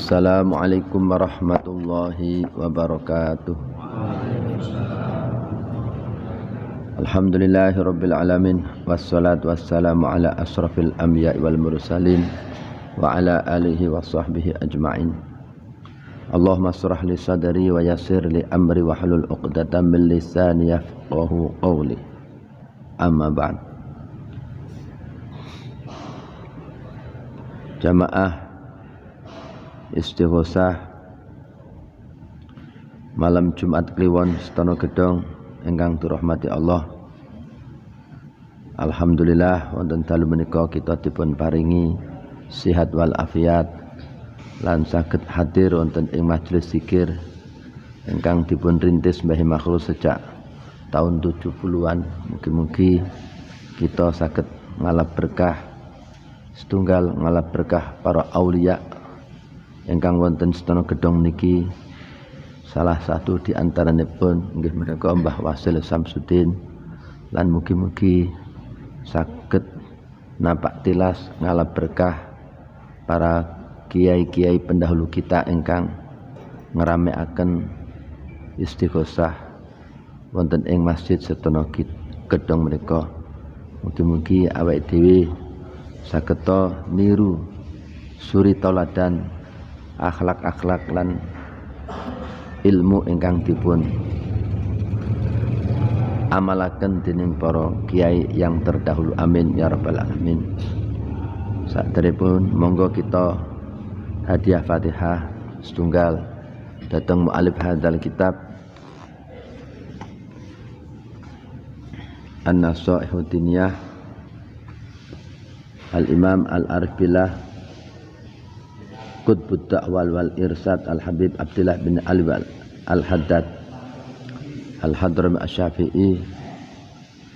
Assalamualaikum warahmatullahi wabarakatuh. Alhamdulillahi rabbil alamin, wassalatu wassalamu ala asrafil anbiya'i wal mursalin wa ala alihi wa sahbihi ajma'in. Allahumma shrah li sadri wa yassir li amri wa hlul 'uqdatam min lisani yafqahu qawli. Amma ba'd. Jamaah istighosah malam Jumat Kliwon Setono Gedong ingkang dirahmati Allah. Alhamdulillah wonten dalu menika kita dipun paringi sihat wal afiat lan saged hadir wonten ing majelis zikir ingkang dipun rintis Mbah Makhluk sejak tahun 70-an. Mugi-mugi kita saged ngalap berkah setunggal ngalap berkah para aulia ingkang wonten Setono Gedong niki. Salah satu di antaranipun nggih menika Mbah Wasil Samsudin, lan mugi-mugi saged napak tilas ngalap berkah para kiai-kiai pendahulu kita ingkang ngramekaken istighosah wonten ing Masjid Setono Gedong menika. Mugi-mugi awake dhewe saged niru suri tauladan akhlak-akhlak lan ilmu ingkang dipun amalaken dening para kiai yang terdahulu. Amin ya rabbal alamin. Saderepun monggo kita hadiah Fatihah setunggal dhateng mu'alif hadzal kitab An-Nasaihu Diniyah Al-Imam Al-Arif Billah Qutbud Da'wal wal Irsad Al-Habib Abdullah bin Al-Wal Al-Haddad Al-Hadrami Asy-Syafi'i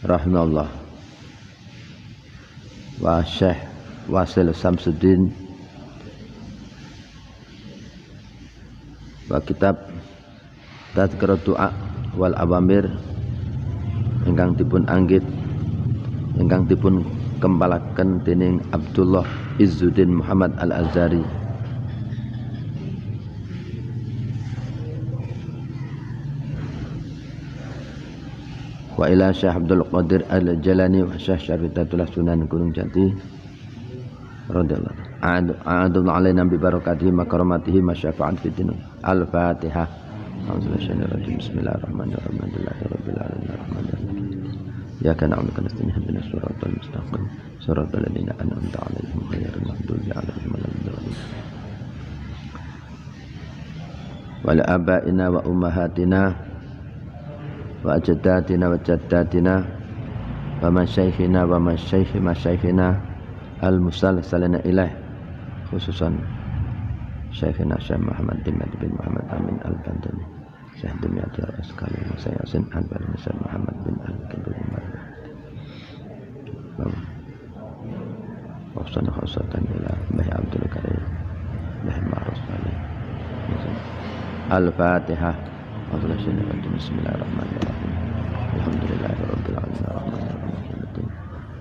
rahimahullah wa Syekh Wasil Samsudin wa kitab Tadhkirat Du'a wal Awamir ingkang dipun anggit ingkang dipun kempalaken dening Abdullah Izzuddin Muhammad Al-Azhari. Wa ila Syekh Abdul Qadir Al-Jalani wa Syekh Syarifatatul Sunan Gunung Jati radhiyallahu a'adhu alaina bi barakatihi makaramatihi masyafa'at fiddin. Al-Fatihah. Bismillahirrahmanirrahim. Rabbil alamin arrahmanirrahim. Ya kana na'budu wa nasta'inu ihdinas siratal mustaqim siratal ladzina an'amta 'alaihim ghairil maghdubi 'alaihim waladdallin. Wa la abaina wa ummahatina wa ajdatina wa jaddatina wa masyayikhina wa masyayikhina al-musalsalina ilaih, khususan Syekhina Syekh Muhammad bin Muhammad Amin Al-Bandani, Syekh Dimyati Al-Askali, Syekh Yasin Al-Balani, Syekh Muhammad bin Al-Kibir Wafsan khusatan ila Mbah Abdul Karim Mbah Ma'ruf Salih. Al-Fatihah. Bismillahirrahmanirrahim. Alhamdulillahirabbil alamin arrahmanirrahim.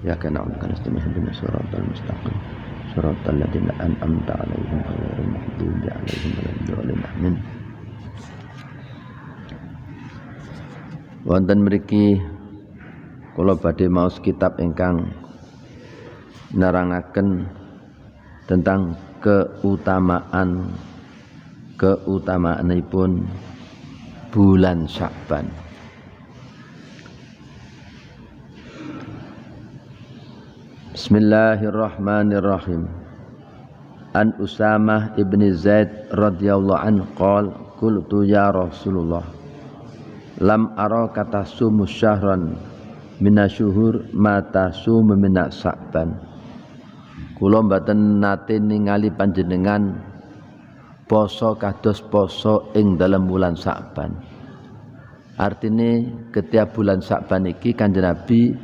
Ya kana na'budu wa nasta'inu ihdinas siratal mustaqim siratal ladzina an'amta 'alaihim ghairil maghdubi 'alaihim waladdallin. Amin. Wonten mriki kula badhe maos kitab ingkang nerangaken tentang keutamaanipun bulan Sya'ban. Bismillahirrahmanirrahim. An Usamah ibni Zaid radhiyallahu anhu qala qultu ya Rasulullah lam ara katasumu syahran minasyuhur ma tasumu minas Sya'ban. Kula mboten nate ningali panjenengan poso kados poso ing dalam bulan Sya'ban. Artine ketiap bulan Sya'ban iki Kanjeng Nabi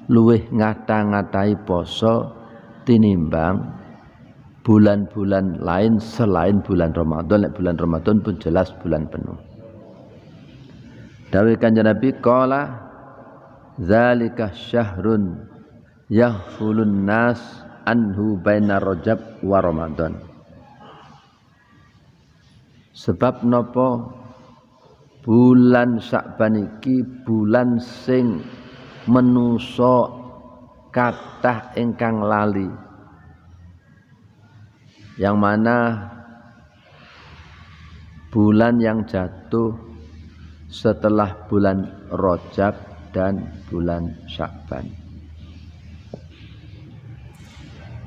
luwih ngata-ngatai poso tinimbang bulan-bulan lain selain bulan Ramadan. Nek bulan Ramadan pun jelas bulan penuh. Dawuh Kanjeng Nabi qala zalika syahrun yaghfulun nas anhu baina Rajab wa Ramadan. Sebab napa bulan Sya'ban iki bulan sing menusa kathah ingkang lali, yang mana bulan yang jatuh setelah bulan Rajab dan bulan Sya'ban.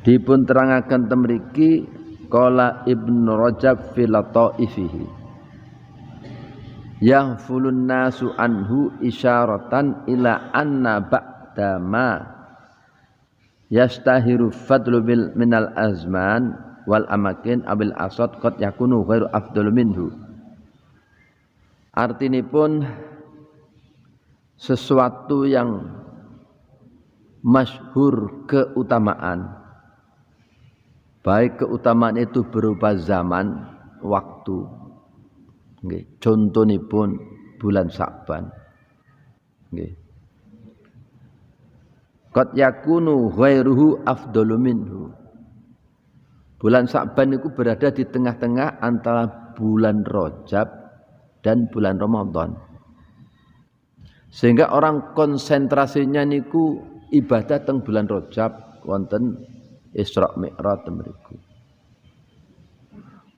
Dipun terangaken temriki qala Ibnu Rajab fi Lataifihi yahfulun nasu anhu isyaratan ila anna ba'da ma yastahiru fadlu minal azman wal amakin abil asad qad yakunu ghairu afdalu minhu. Artinipun sesuatu yang masyhur keutamaan, baik keutamaan itu berupa zaman, waktu. Nggih, contonipun bulan Sya'ban. Nggih. Qad yakunu ghairuhu afdalu minhu. Bulan Sya'ban itu berada di tengah-tengah antara bulan Rajab dan bulan Ramadan. Sehingga orang konsentrasinya niku ibadah teng bulan Rajab wonten Isra Mi'raj mriku.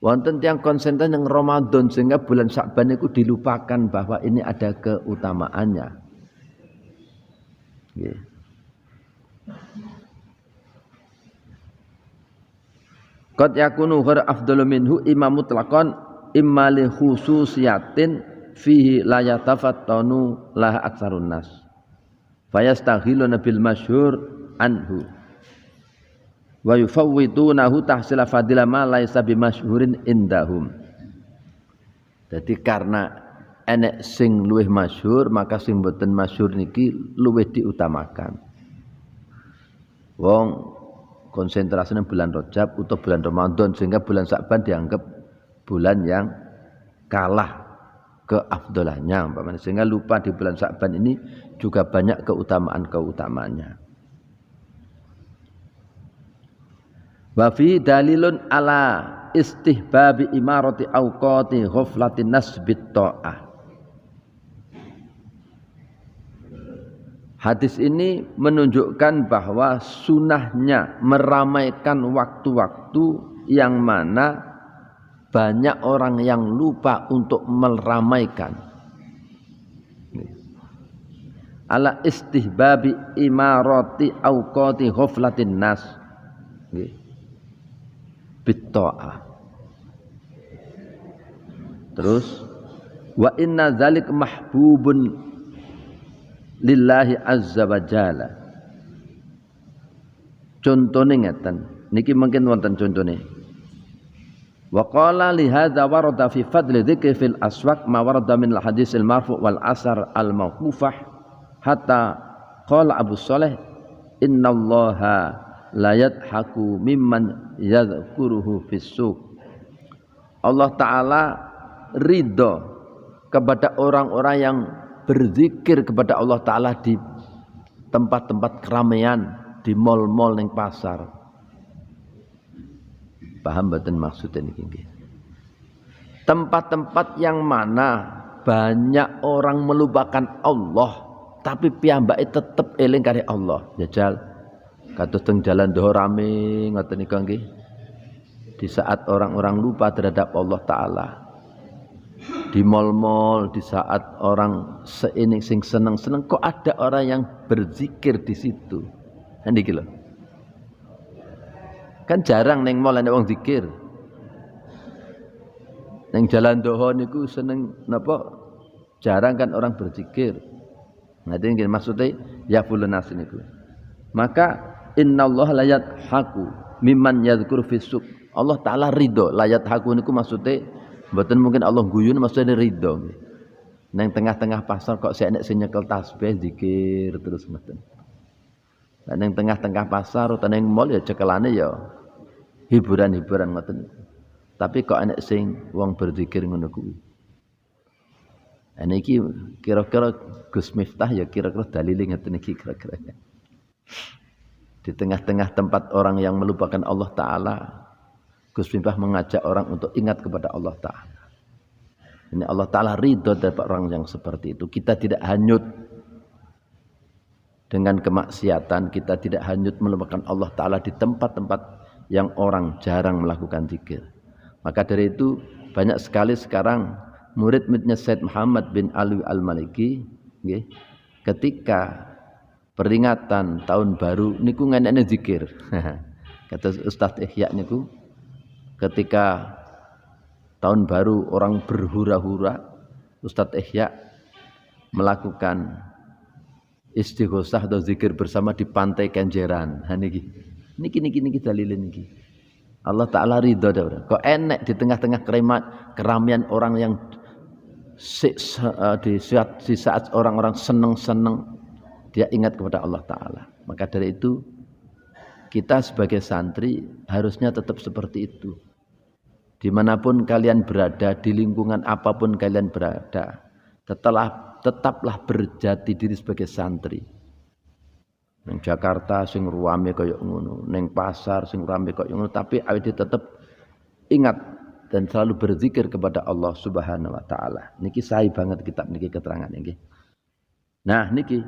Wonten tiyang konsentrasi yang Ramadan sehingga bulan Sya'ban niku dilupakan bahwa ini ada keutamaannya. Nggih. Qad yakunu ghairu afdalu minhu imam mutlaqan imma li khususiyatin fihi la yatafattanu laha aktsarun nas fayastaghiluna bil masyhur anhu wa yufawwitunahu tahsila fadila ma laisa bimasyhurin indahum. Jadi karena enek sing luwih masyhur maka sing boten masyhur niki luwih diutamakan. Wong konsentrasinya bulan Rajab atau bulan Ramadan sehingga bulan Sya'ban dianggap bulan yang kalah keafdalannya umpamanya, sehingga lupa di bulan Sya'ban ini juga banyak keutamaannya. Wa fi dalilun ala istihbabi imarati awqati ghaflatin nas bit ta'ah. Hadis ini menunjukkan bahwa sunahnya meramaikan waktu-waktu yang mana banyak orang yang lupa untuk meramaikan. Ala istihbabi imarati awqati ghaflatin nas bitta'ah. Terus wa inna dzalik mahbubun lillahi azza wa jalla. Contone ngeten niki mungkin wonten contone. Wa qala li hadza warada fi fadli dzikri fil aswaq ma warada min al hadis al marfu' wal asar al mawqufah hatta qala Abu Shalih innallaha la yadhaku mimman yadhkuruhu fis suq. Allah taala ridha kepada orang-orang yang berzikir kepada Allah taala di tempat-tempat keramaian, di mal-mal ning pasar. Paham mboten maksudnya niki nggih? Tempat-tempat yang mana banyak orang melupakan Allah tapi piyambake tetep eling karo Allah. Jajal kados teng dalan doho rame ngoten niku nggih. Di saat orang-orang lupa terhadap Allah taala. Di mal-mal di saat orang seining sing seneng-seneng kok ada orang yang berzikir di situ. Niki lho. Kan jarang neng mall ana wong zikir. Neng jalan doho niku seneng napa? Jarang kan orang berzikir. Nah ini maksudnya ya fulunas niku. Maka innallaha la yadhaku mimman yadhkur fisuk. Allah taala ridho. La yadhaku niku maksudnya mboten mungkin Allah guyun, maksudnya ridho. Neng tengah-tengah pasar kok sik enek sing nyekel tasbih zikir terus ngoten. Lah neng tengah-tengah pasar utawa neng mall ya cekelane ya hiburan-hiburan ngoten. Tapi kok enek sing wong berzikir ngono kuwi. Niki kira-kira Gus Miftah ya kira-kira dalile ngoten iki kira-kira. Di tengah-tengah tempat orang yang melupakan Allah taala, Gus Miftah mengajak orang untuk ingat kepada Allah taala. Ini Allah Ta'ala ridho dari orang yang seperti itu. Kita tidak hanyut dengan kemaksiatan, kita tidak hanyut melupakan Allah Ta'ala di tempat-tempat yang orang jarang melakukan zikir. Maka dari itu banyak sekali sekarang murid-muridnya Said Muhammad bin Alwi Al-Maliki ketika peringatan tahun baru niku ngenekne zikir. Kata Ustaz Ihya niku ketika tahun baru orang berhura-hura, Ustaz Ihya melakukan istighosah atau zikir bersama di pantai Kenjeran. Niki dalilin niki. Allah Ta'ala ridho dah. Kok enek di tengah-tengah keramian orang yang di saat orang-orang seneng-seneng dia ingat kepada Allah Ta'ala. Maka dari itu kita sebagai santri harusnya tetap seperti itu. Dimanapun kalian berada, di lingkungan apapun kalian berada, tetaplah berjati diri sebagai santri. Neng Jakarta sing ruame kaya ngono, neng pasar sing ruame kaya ngono, tapi awake tetap ingat dan selalu berzikir kepada Allah Subhanahu wa taala. Niki sae banget kitab niki keterangan niki. Nah niki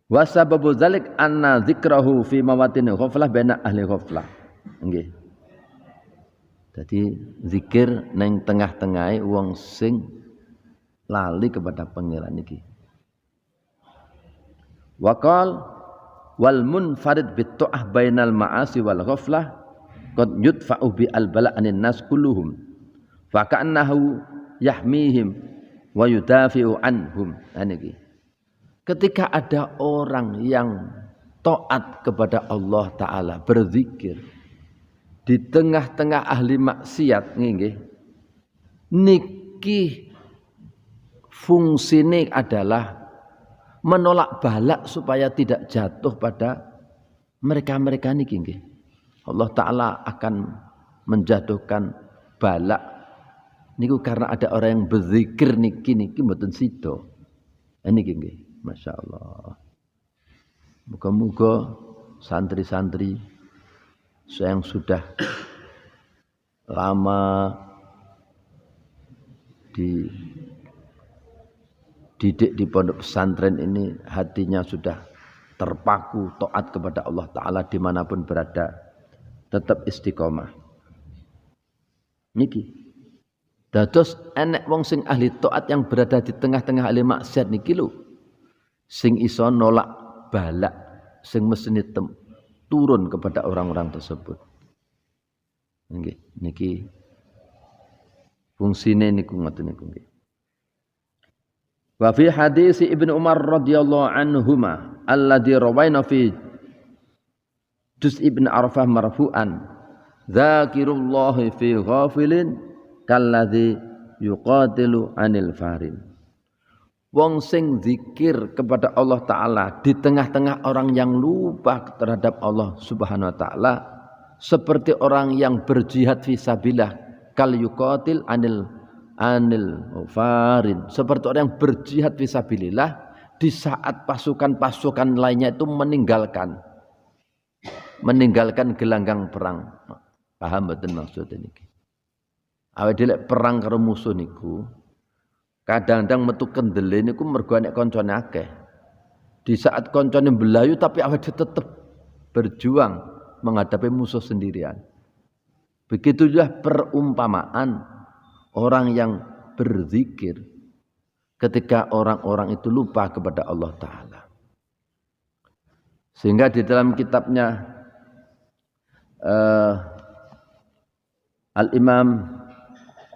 wa sababu dzalik anna dzikrahu fi mawatin ghaflah baina ahli ghaflah. Nggih. Jadi zikir neng tengah-tengahe wong sing lali kepada pangeran niki. Waqal wal munfarid bit ta'ah bainal ma'asi wal ghaflah qad yudfa'u bi al bala' anin nas kulluhum fa ka'annahu yahmihim wa yudafi'u anhum. Niki. Ketika ada orang yang taat kepada Allah Ta'ala, berzikir di tengah-tengah ahli maksiat nggih, niki fungsine adalah menolak balak supaya tidak jatuh pada mereka-mereka niki nggih. Allah Ta'ala akan menjatuhkan balak niku karena ada orang yang berzikir niki mboten sida. Niki nggih, masyaallah. Muga-muga santri-santri yang sudah lama didik di pondok pesantren ini hatinya sudah terpaku taat kepada Allah Ta'ala dimanapun berada, tetap istiqomah. Niki dados enek wong sing ahli taat yang berada di tengah-tengah ahli maksiat niki lho sing iso nolak balak sing mestine turun kepada orang-orang tersebut. Niki fungsine niku ngoten niku nggih. Wa fi hadis Ibnu Umar radhiyallahu anhuma alladzi rawaina fi Juz' Ibn Arafah marfu'an dzakirullahi fi ghafilin kalladzi yuqatilu anil farin. Wong sing zikir kepada Allah Ta'ala di tengah-tengah orang yang lupa terhadap Allah Subhanahu wa Ta'ala seperti orang yang berjihad fisabilillah kal yuqatil anil farin, seperti orang yang berjihad fisabilillah di saat pasukan-pasukan lainnya itu meninggalkan gelanggang perang. Paham mboten maksud niki? Awake dhewe perang karo musuh niku kadang-kadang metu kendele niku mergo nek kancane akeh. Di saat kancane belayu tapi awake tetep berjuang menghadapi musuh sendirian. Begitulah perumpamaan orang yang berzikir ketika orang-orang itu lupa kepada Allah Ta'ala. Sehingga di dalam kitabnya Al-Imam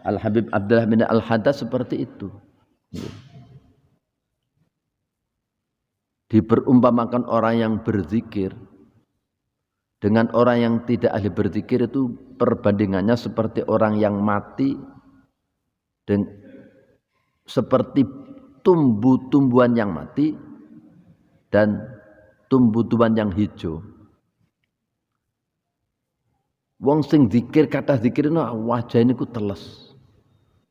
Al-Habib Abdullah bin Al-Haddad seperti itu. Diperumpamakan orang yang berzikir dengan orang yang tidak ahli berzikir itu perbandingannya seperti orang yang mati dan seperti tumbuh-tumbuhan yang mati dan tumbuh-tumbuhan yang hijau. Wong sing zikir kata zikir no wajah ini ku teles.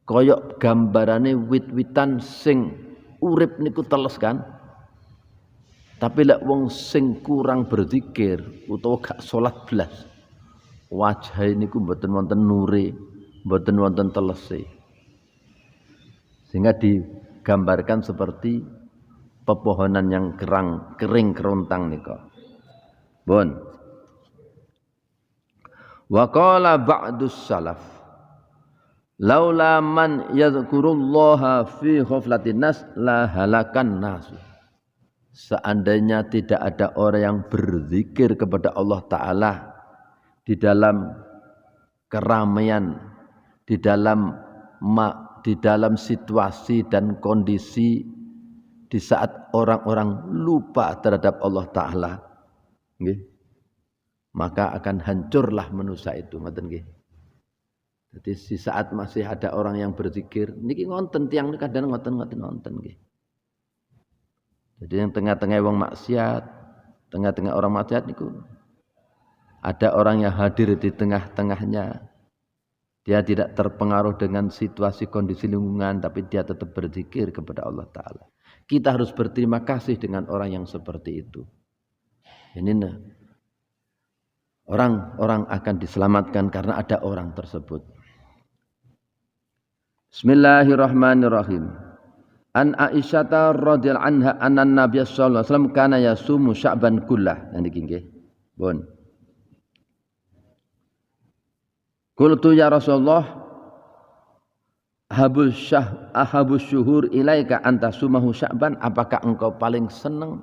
Koyok gambarane wit-witan sing urip niku teles kan. Tapi lek wong sing kurang berzikir utawa gak salat blas, wajah niku mboten wonten nure, mboten wonten telese. Sehingga digambarkan seperti pepohonan yang kering kerontang nika. Bon. Wa qala ba'dus salaf laula man yadhkurullaha fi ghaflatin nas la halakan nas. Seandainya tidak ada orang yang berzikir kepada Allah Ta'ala di dalam keramaian, di dalam situasi dan kondisi di saat orang-orang lupa terhadap Allah Ta'ala, maka akan hancurlah manusia itu. Jadi di saat masih ada orang yang berzikir, niki ngonten tiang kadang ngonten nggih. Jadi yang tengah-tengah wong maksiat, tengah-tengah orang maksiat niku ada orang yang hadir di tengah-tengahnya. Dia tidak terpengaruh dengan situasi kondisi lingkungan, tapi dia tetap berzikir kepada Allah Ta'ala. Kita harus berterima kasih dengan orang yang seperti itu. Ini orang akan diselamatkan karena ada orang tersebut. Bismillahirrahmanirrahim. An Aisyah radhiyallahu anha anna Nabiy sallallahu alaihi wasallam kana yasumu Sya'ban kullah. Niki nggih. Pun. Qultu ya Rasulullah ahabus syuhur ilaika anta sumahu Sya'ban, apakah engkau paling seneng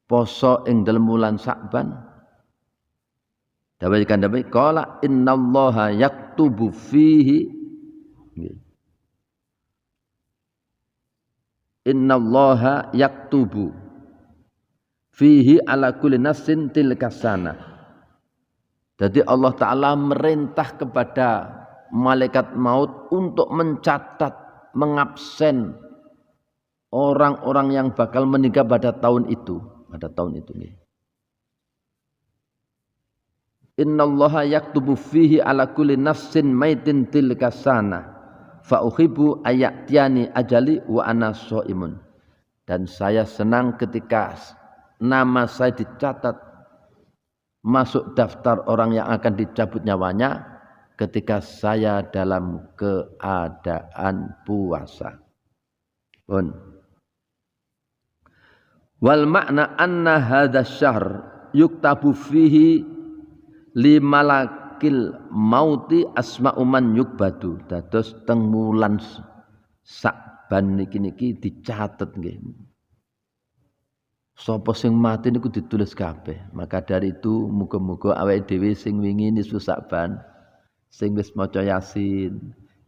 poso ing dalem wulan Sya'ban? Dawuh kandawi qala innallaha yaktubu fihi innallaha yaktubu fihi ala kulli nafsin tilka sana. Jadi Allah Ta'ala merintah kepada malaikat maut untuk mencatat, mengabsen orang-orang yang bakal meninggal pada tahun itu. Innallaha yaktubu fihi ala kulli nafsin maitin tilka sana. Fa uhibbu ayatiani ajali wa ana shaimun. Dan saya senang ketika nama saya dicatat masuk daftar orang yang akan dicabut nyawanya ketika saya dalam keadaan puasa. Pun. Wal makna anna hadza syahr yuktabu fihi limalakil mauti asma'u man yukbadu. Dados teng wulan Sya'ban niki dicatet nggih. Sapa sing mati niku ditulis kabeh. Maka dari itu muga-muga awake dhewe sing wingi nisfu Sya'ban, sing wis maca Yasin,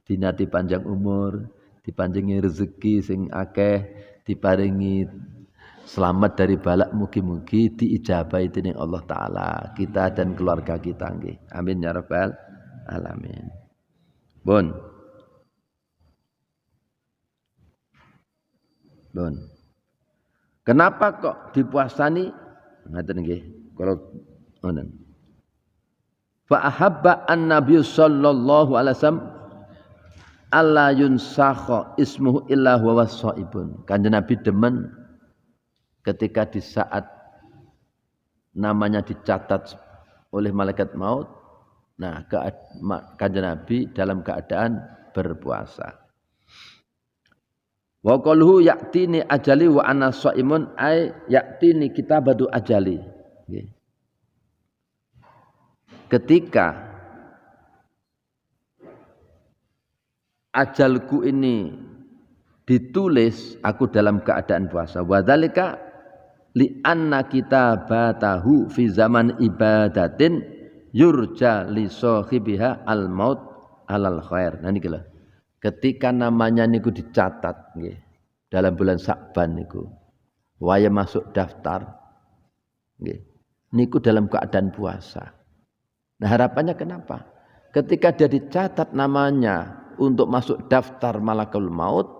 dinati panjang umur, dipanjengi rezeki sing akeh, diparingi selamat dari balak, mugi-mugi diijabahi dening Allah Ta'ala kita dan keluarga kita nggih. Amin ya rabbal alamin. Bon. Kenapa kok dipuasani? Ngaten nggih. Kalau ngoten. Fa ahabba an-nabiy sallallahu alaihi wasallam alla yunsakha ismuhu illa huwa shaibun. Kanjeng Nabi demen ketika di saat namanya dicatat oleh malaikat maut, nah kanjeng Nabi dalam keadaan berpuasa. Wa qaluhu ya'tini ajali wa ana shaimun ay ya'tini kitabatu ajali. Ketika ajalku ini ditulis, aku dalam keadaan puasa. Wa dzalika li anna kitabatahu fi zaman ibadatin yurja li sahibiha al maut alal khair. Nah niki lho. Ketika namanya niku dicatat nggih dalam bulan Sya'ban niku waya masuk daftar nggih niku dalam keadaan puasa. Nah harapannya kenapa? Ketika dia dicatat namanya untuk masuk daftar malakul maut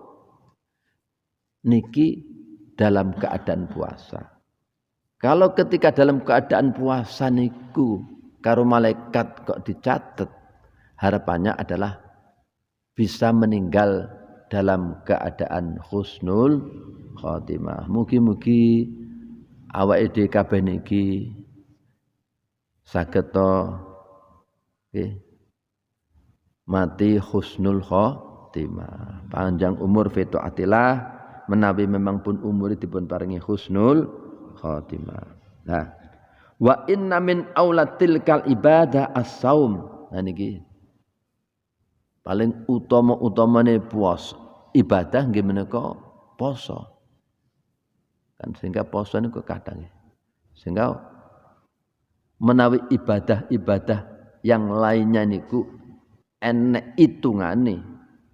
niki dalam keadaan puasa. Kalau ketika dalam keadaan puasa niku karo malaikat kok dicatat, harapannya adalah bisa meninggal dalam keadaan husnul khotimah. Mugi-mugi awake dhewe kabeh niki saged to nggih mati husnul khotimah. Panjang umur fi taatillah menawi memang pun umur dipun paringi husnul khotimah. Nah, wa inna min aulatil kal ibadah as-saum. Nah niki paling utama-utamane puasa. Ibadah nggih menika poso. Kan sehingga poso niku kadang sehingga menawi ibadah-ibadah yang lainnya niku enek hitungane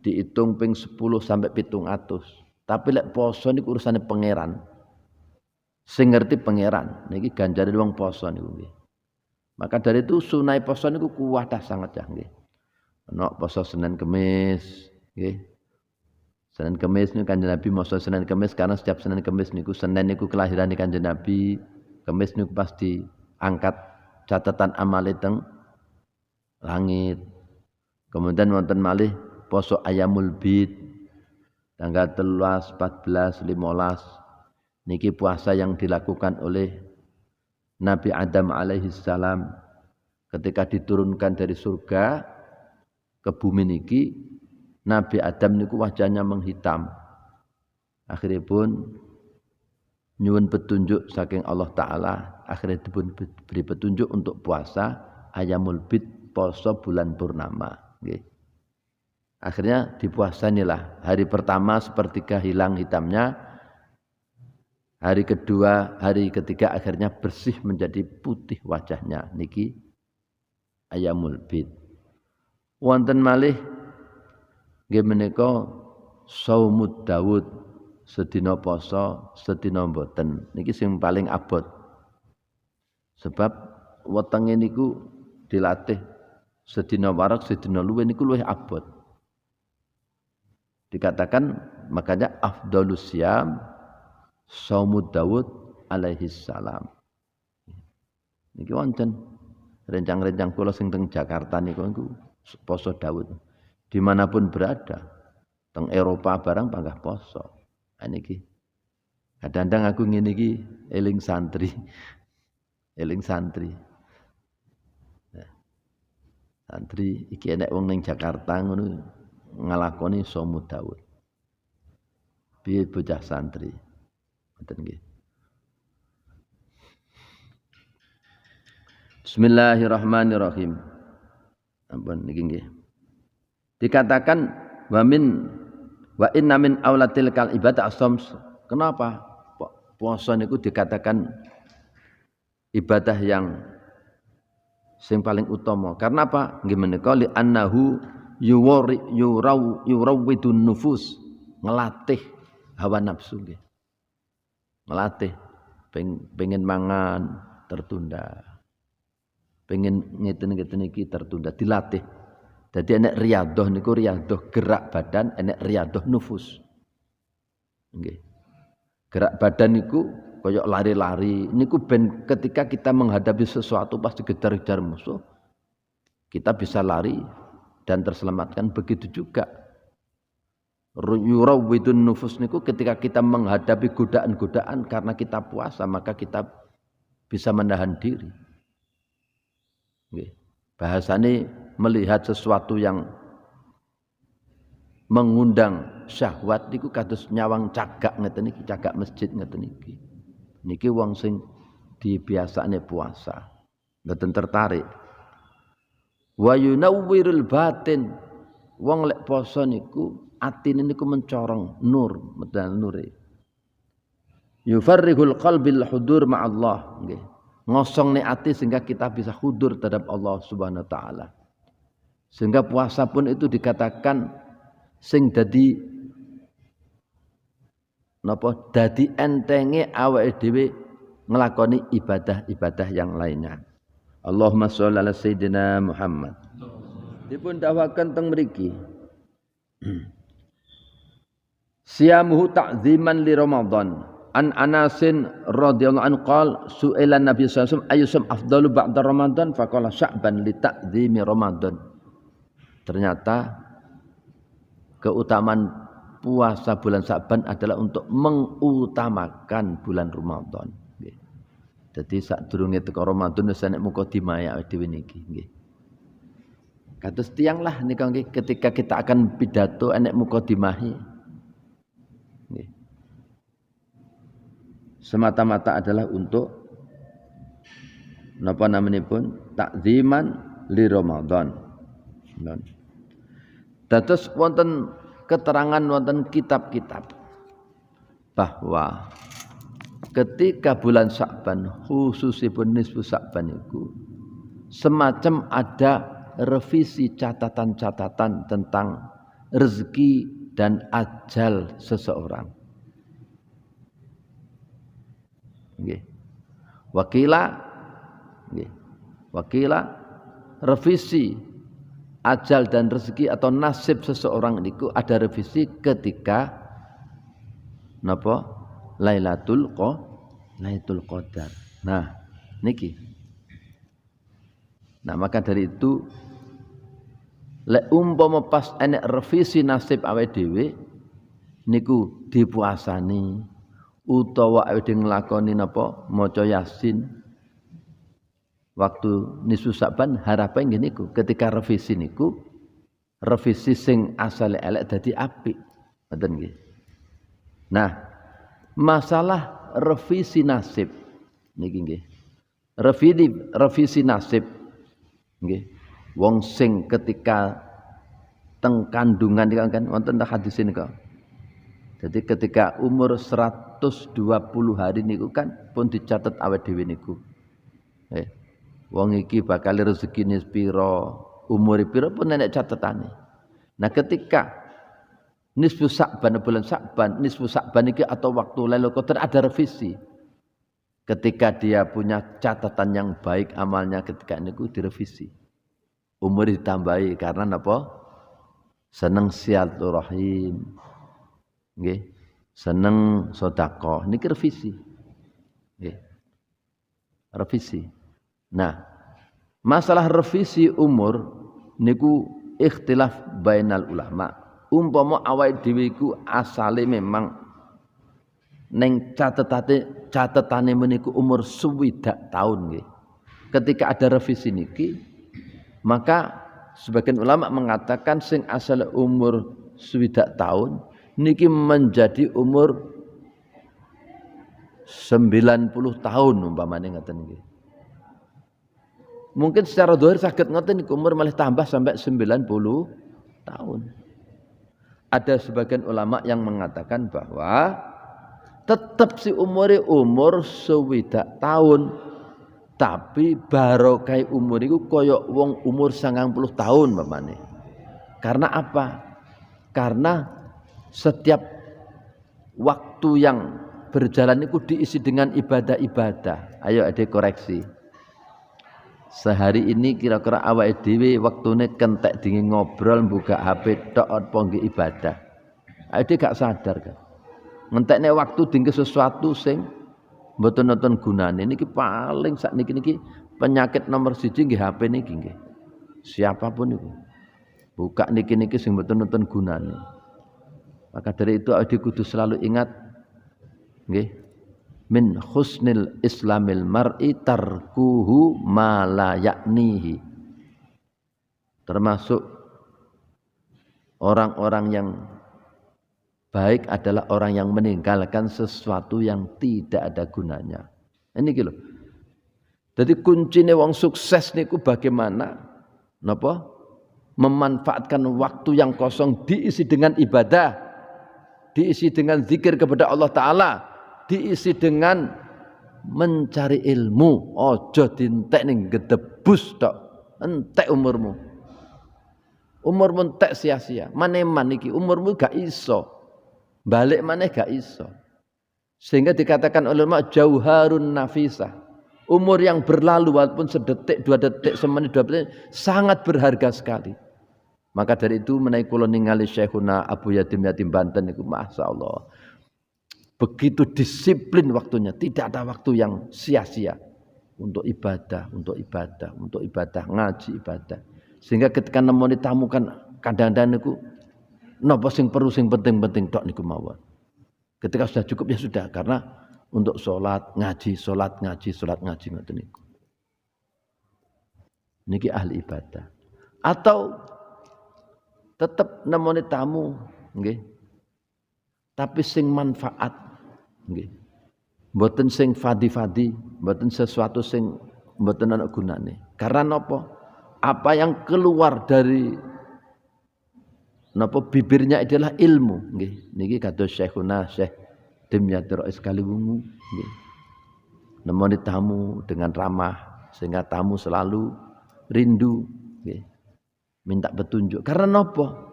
dihitung ping 10 sampai 700. Tapi lek poso niku urusane pangeran. Sing ngerti pangeran niki ganjare wong poso niku nggih. Maka dari itu sunai poso niku kuwatah sangat ya nggih. Ana poso Senin Kamis nggih. Senin Kamis niku Kanjeng Nabi masa Senin Kamis karena setiap Senin Kamis niku Senin niku kelahiran Kanjeng Nabi, Kamis niku pasti angkat catatan amale teng langit. Kemudian wonten malih poso Ayamul Bid tanggal 13, 14, 15 niki puasa yang dilakukan oleh Nabi Adam alaihi salam ketika diturunkan dari surga ke bumi niki. Nabi Adam niku wajahnya menghitam. Akhirnya pun nyuwun petunjuk saking Allah Ta'ala. Akhirnya pun beri petunjuk untuk puasa Ayamul Bid, poso bulan purnama. Okay. Akhirnya dipuasanilah. Hari pertama sepertiga hilang hitamnya. Hari kedua, hari ketiga akhirnya bersih menjadi putih wajahnya. Niki Ayamul Bid. Wonten malih nggih menika Saumud Daud, sedina poso, sedina mboten. Niki sing paling abot. Sebab wetenge niku dilatih sedina warak, sedina luwih niku luwih abot. Dikatakan makanya afdhalus syiyam Saumud Daud alaihi salam. Niki wonten rencang-rencang kula sing teng Jakarta niku poso Daud. Dimanapun berada, teng Eropa barang panggah poso. Niki kadang-kadang aku ngene iki eling santri, eling santri. Nah, santri iki enek wong ning Jakarta ngono nglakoni Saumud Daud. Piye bocah santri? Ngoten nggih. Bismillahirrahmanirrahim. Ampun niki nggih. Dikatakan wa inna min aulatil kal ibadah as-shams. Kenapa puasa niku dikatakan ibadah yang sing paling utama? Karena apa? Nggih menika li annahu yurawwidun nufus, ngelatih hawa nafsu nggih. Ngelatih pengen mangan tertunda. Pengen ngeten-ngeten iki tertunda, dilatih. Jadi enek riyadhah niku riyadhah gerak badan, enek riyadhah nufus. Nggih. Gerak badan niku kaya lari-lari, niku ben ketika kita menghadapi sesuatu pasti dikejar-kejar musuh, kita bisa lari dan terselamatkan. Begitu juga yurawwidun nufus niku ketika kita menghadapi godaan-godaan karena kita puasa, maka kita bisa menahan diri. Nggih. Bahasane melihat sesuatu yang mengundang syahwat niku kados nyawang cagak ngeten iki, cagak masjid ngeten iki. Niki wong sing dibiasane puasa, mboten tertarik. Wa yunawwirul batin. Wong lek poso niku atine niku mencorong nur, medal nure. Yufarrihul qalbil hudur ma'allah, nggih. Ngosongne ati sehingga kita bisa hudur terhadap Allah Subhanahu wa taala. Sehingga puasa pun itu dikatakan sing dadi napa dadi entenge awake dhewe nglakoni ibadah-ibadah yang lainnya. Allahumma sholli ala sayyidina Muhammad. Dipun dakwaken teng mriki. Siyamuhu ta'ziman li Ramadan. An Anasin radhiyallahu anhu qala su'ila Nabi sallallahu alaihi wasallam ayyusum afdalu ba'da Ramadan faqala Sya'ban li ta'zimi Ramadan. Ternyata keutamaan puasa bulan Sya'ban adalah untuk mengutamakan bulan Ramadan. Jadi sadurunge teko Ramadan wis enek mukadimah ya dhewe niki nggih. Kados tiyang lah nika nggih ketika kita akan pidato enek mukadimahi. Nggih. Semata-mata adalah untuk napa namanipun takziman li Ramadan. Dados wonten keterangan wonten kitab-kitab bahwa ketika bulan Sya'ban khususipun nisfu Sya'ban itu semacam ada revisi catatan-catatan tentang rezeki dan ajal seseorang. Nggih. Wakila revisi ajal dan rezeki atau nasib seseorang itu ada revisi ketika napa Lailatul Qadar. Nah, niki. Nah, maka dari itu lek umpama pas enek revisi nasib awake dhewe niku dipuasani utawa awake dhewe nglakoni napa maca Yasin waktu nisfu Sya'ban harape nggih niku ketika revisi niku revisi sing asale elek dadi apik ngoten nggih. Nah, masalah revisi nasib niki nggih. Revisi nasib nggih. Wong sing ketika teng kandungan kan wonten hadis niku. Jadi ketika umur 120 hari niku kan pun dicatat awake dhewe niku. Wong iki bakal rezekine pira, umure pira pun enek catetane. Nah, ketika nisfu Sya'ban bulan Sya'ban, nisfu Sya'ban iki atau waktu Lailatul Qadar ada revisi. Ketika dia punya catatan yang baik amalnya ketika niku direvisi. Umur ditambahi karena napa? Seneng silaturahim. Nggih. Seneng sedekah niki revisi. Nggih. Revisi. Nah, masalah revisi umur niku ikhtilaf bainal ulama. Umpama awake dhewe iku asale memang ning catetane meniku umur 60 tahun nggih. Ketika ada revisi niki maka sebagian ulama mengatakan sing asal umur 60 tahun niki menjadi umur 90 tahun umpamane ngoten nggih. Mungkin secara dohir saged ngoten niku umur malah tambah sampai 90 tahun. Ada sebagian ulama yang mengatakan bahwa tetap si umur 60 tahun tapi barokah umur iku kaya wong umur 90 tahun umpamane. Karena apa? Karena setiap waktu yang berjalan itu diisi dengan ibadah-ibadah. Ayo ada koreksi. Sehari ini kira-kira awake dhewe waktune kentek dingin ngobrol buka HP tok apa nggih ibadah. Awake gak sadar kan. Ngentekne waktu dingin sesuatu sing mboten-mboten gunane niki paling sakniki penyakit nomor 1 nggih HP niki nggih. Siapapun itu. Buka niki sing mboten-mboten gunane. Maka dari itu awake kudu selalu ingat nggih. Min husnil islamil mar'i tarkuhu ma la yaknihi. Termasuk orang-orang yang baik adalah orang yang meninggalkan sesuatu yang tidak ada gunanya. Ini gitu. Jadi kuncine wong sukses niku bagaimana napa? Memanfaatkan waktu yang kosong diisi dengan ibadah, diisi dengan zikir kepada Allah Ta'ala, diisi dengan mencari ilmu. Ojo dintek ning gedebus tok, entek umurmu. Umurmu entek sia-sia. Maneman iki umurmu gak iso. Balik maneh gak iso. Sehingga dikatakan ulama jauharun nafisah. Umur yang berlalu walaupun sedetik, 2 detik, semenit, 2 menit sangat berharga sekali. Maka dari itu menawi kula ningali Syekhuna Abu Yatim Banten niku masyaallah. Begitu disiplin waktunya, tidak ada waktu yang sia-sia untuk ibadah, ngaji ibadah. Sehingga ketika nemoni tamu kan kadang-kadang niku napa sing perlu sing penting-penting tok niku mawon. Ketika sudah cukup ya sudah, karena untuk sholat ngaji ngoten niku. Niki ahli ibadah. Atau tetap nemoni tamu nggih. Tapi sing manfaat nggih. Mboten sing fadi-fadi, mboten sesuatu sing mboten ana gunane. Karena napa? Apa yang keluar dari napa bibirnya adalah ilmu nggih. Niki kados Syekhuna Syekh Dimyati Rais Kaliwungu nggih. Nemoni tamu dengan ramah sehingga tamu selalu rindu nggih. Minta petunjuk. Karena napa?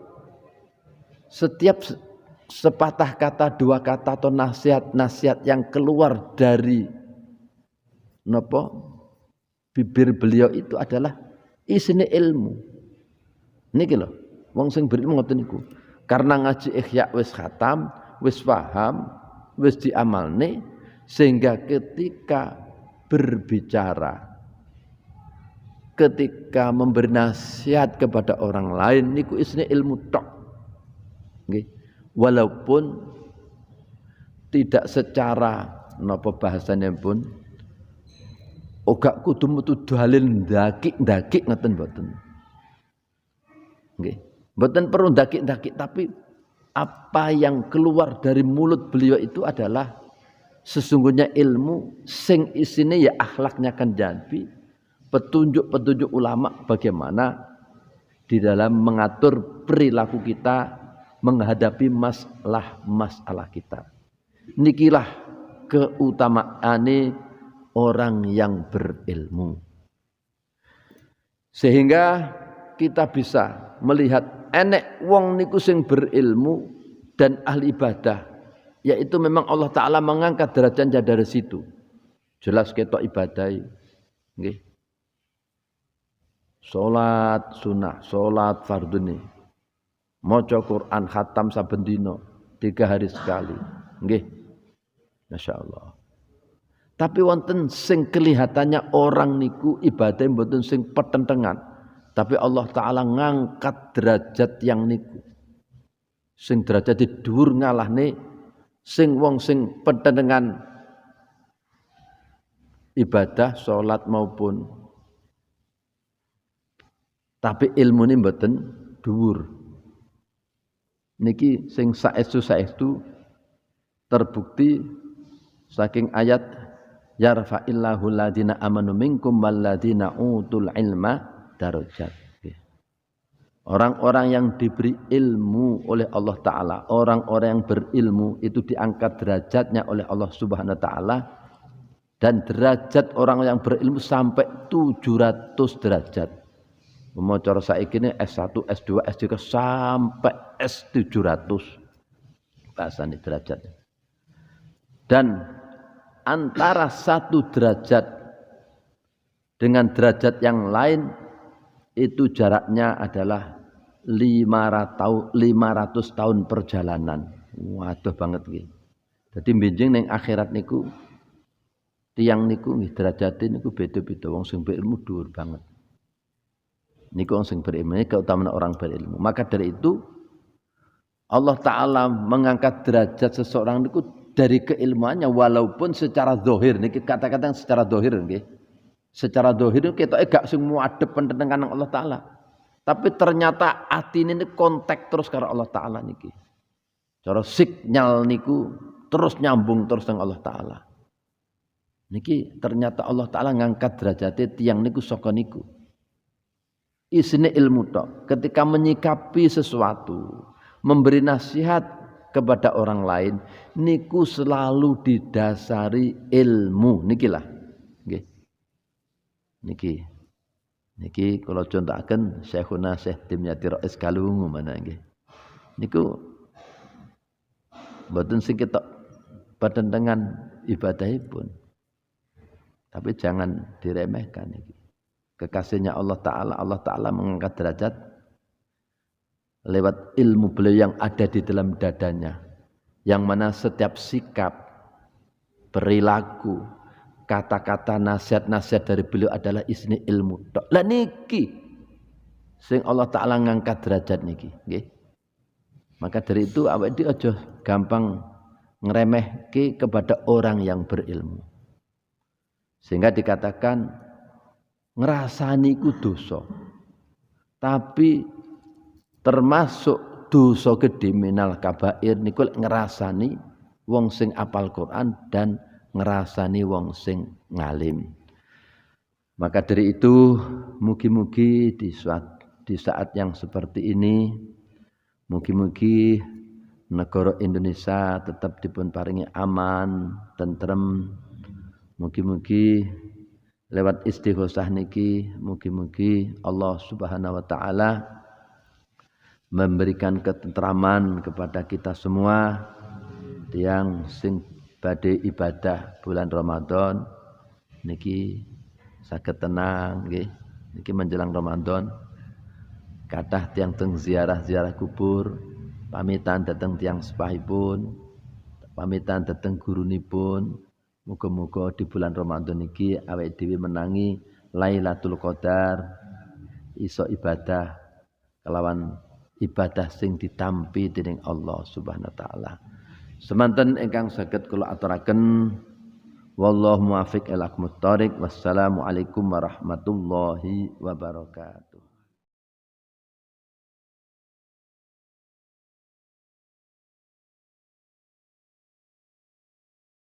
Setiap sepatah kata, dua kata atau nasihat-nasihat yang keluar dari napa bibir beliau itu adalah isine ilmu. Niki lho, wong sing berilmu ngoten niku. Karena ngaji Ihya wis khatam, wis paham, wis diamalne sehingga ketika berbicara, ketika memberi nasihat kepada orang lain niku isine ilmu tok. Nggih. Walaupun tidak secara napa bahasanya pun gak kudu metu dalil ndakik-ndakik ngoten mboten. Nggih. Mboten perlu ndakik-ndakik tapi apa yang keluar dari mulut beliau itu adalah sesungguhnya ilmu sing isine ya akhlaknya kan Nabi, petunjuk-petunjuk ulama bagaimana di dalam mengatur perilaku kita menghadapi masalah kita. Nikilah keutamaane orang yang berilmu. Sehingga kita bisa melihat enek wong niku sing berilmu dan ahli ibadah, yaitu memang Allah Ta'ala mengangkat derajatnya dari situ. Jelas ketok ibadah nggih. Salat sunah, salat fardhu nih. Maca Quran khatam saben dina 3 hari sekali. Nggih. Masyaallah. Tapi wonten sing kelihatannya orang niku ibadah mboten sing petentengan. Tapi Allah Ta'ala ngangkat derajat yang niku. Sing derajat dhuwur ngalahne sing wong sing petentengan ibadah salat maupun tapi ilmune mboten dhuwur. Niki sing saestu terbukti saking ayat yarfa'illahu alladziina amanu minkum walladziina utul ilma darajat. Orang-orang yang diberi ilmu oleh Allah Ta'ala, orang-orang yang berilmu itu diangkat derajatnya oleh Allah Subhanahu Wa Ta'ala, dan derajat orang yang berilmu sampai 700 derajat. Cara saiki ini S1, S2, S3 sampai S700 bahasane derajat. Dan antara satu derajat dengan derajat yang lain itu jaraknya adalah 500 tahun perjalanan. Waduh banget iki. Dadi benjing ning akhirat niku tiyang niku nggih derajate niku beda-beda, wong sing berilmu dhuwur banget. Niku wong sing berilmu, ini keutamaan orang berilmu. Maka dari itu Allah Ta'ala mengangkat derajat seseorang niku dari keilmuannya, walaupun secara zahir niki kata-kata secara zahir nggih. Secara zahir ketoke gak sing muadhep pententengan Allah Ta'ala. Tapi ternyata atine ini kontak terus karo Allah Ta'ala niki. Cara sinyal niku terus nyambung terus dengan Allah Ta'ala. Niki ternyata Allah Ta'ala ngangkat derajate tiyang niku saka niku. Isine ilmu tok. Ketika menyikapi sesuatu, memberi nasihat kepada orang lain, niku selalu didasari ilmu. Nikilah. Nggih. Niki kalau contohaken Syekhuna Syekh Dimyati Rais Kaliwungu mana nggih. Niku mboten sing ketok patentengan ibadahipun. Tapi jangan diremehkan iki. Kekasihnya Allah Ta'ala mengangkat derajat lewat ilmu beliau yang ada di dalam dadanya, yang mana setiap sikap, perilaku, kata-kata, nasihat-nasihat dari beliau adalah isine ilmu tok. Lah niki sing Allah Ta'ala ngangkat derajat niki nggih. Maka dari itu awake dhewe aja gampang ngremehke kepada orang yang berilmu. Sehingga dikatakan ngrasani ku dosa. Tapi termasuk dosa gedhe minal kabair niku ngrasani wong sing apal Quran dan ngrasani wong sing ngalim. Maka dari itu mugi-mugi di saat yang seperti ini mugi-mugi negara Indonesia tetap dipun paringi aman, tentrem. Mugi-mugi lewat istighosah niki mugi-mugi Allah Subhanahu wa taala memberikan ketentraman kepada kita semua yang sing badhe ibadah bulan Ramadan niki saged tenang nggih. Niki menjelang Ramadan kathah tiyang teng ziarah-ziarah kubur, pamitan dhateng tiyang sepahipun, pamitan dhateng gurunipun. Muga-muga di bulan Ramadan niki awake dhewe menangi Lailatul Qadar, iso ibadah kelawan ibadah sing ditampi dening Allah Subhanahu wa taala. Semanten ingkang saged kula aturaken wallahu muwaffiq ila aqwamit thoriq. Wassalamu alaikum warahmatullahi wabarakatuh.